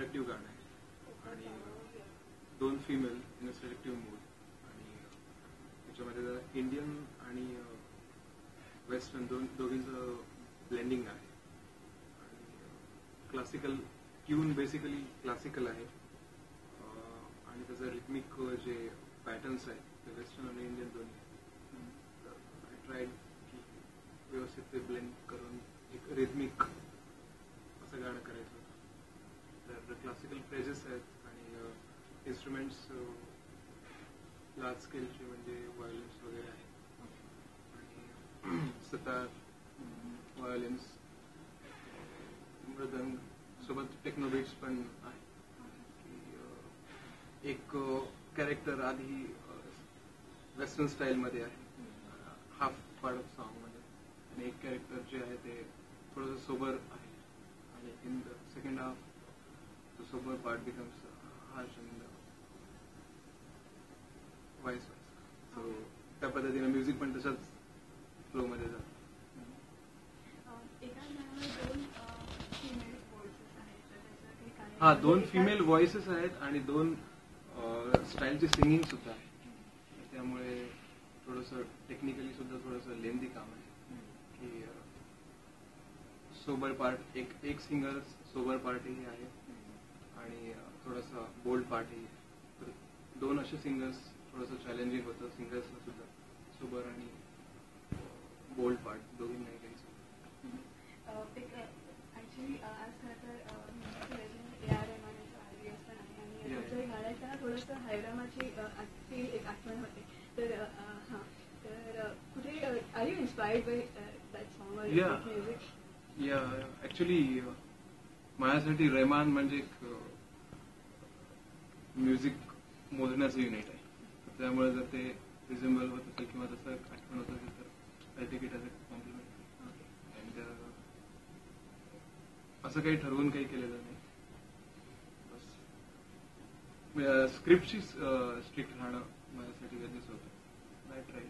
सेडक्टिव्ह गाणं आहे आणि 2 फिमेल इन अ सेडक्टिव्ह मूड आणि त्याच्यामध्ये जरा इंडियन आणि वेस्टर्न दोघींचं ब्लेंडिंग आहे आणि क्लासिकल ट्यून बेसिकली क्लासिकल आहे आणि त्याचं रिथमिक जे पॅटर्न्स आहेत ते वेस्टर्न आणि इंडियन दोन्ही आय ट्राईड की व्यवस्थित ते ब्लेंड करून एक रिथमिक असं गाणं करायचं होतं. तर क्लासिकल फ्रेजेस आहेत आणि इन्स्ट्रुमेंट्स लार्ज स्केलचे म्हणजे व्हायोलिन्स वगैरे आहेत आणि सतार, व्हायोलिन्स, मृदंग सोबत टेक्नोबीट्स पण आहे. एक कॅरेक्टर आधी वेस्टर्न स्टाईलमध्ये आहे हाफ पार्ट ऑफ सॉन्ग मध्ये आणि एक कॅरेक्टर जे आहे ते थोडंसं सोबर आहे आणि in the second half the sober part becomes harsh and vice versa. So त्या पद्धतीने म्युझिक पण तशाच फ्लो मध्ये जातं. हा 2 फिमेल व्हॉइसेस आहेत आणि 2 स्टाईलची सिंगिंग सुद्धा आहे. त्यामुळे थोडंसं टेक्निकली सुद्धा थोडंसं लेंदी काम आहे की सोबर पार्ट एक सिंगर सोबर पार्टही आहे आणि थोडासा बोल्ड पार्टही आहे. तर 2 असे सिंगर्स थोडंसं चॅलेंजिंग होतं सिंगर्सला सुद्धा सोबर आणि बोल्ड पार्ट दोघींनाही घ्यायचं. थोडंसं हैरामाची एक आठवण होते तर तर कुठे are you inspired by that song or music? या ऍक्च्युली माझ्यासाठी रहमान म्हणजे एक म्युझिक मोजण्याचं युनिट आहे. त्यामुळे जर ते रिझेंबल होत असेल किंवा तसं आठवण होत असेल तर I take it as a compliment. असं काही ठरवून काही केलेलं नाही. स्क्रिप्टची स्ट्रिक्ट राहणं माझ्यासाठी गरजेचं होतं. I try.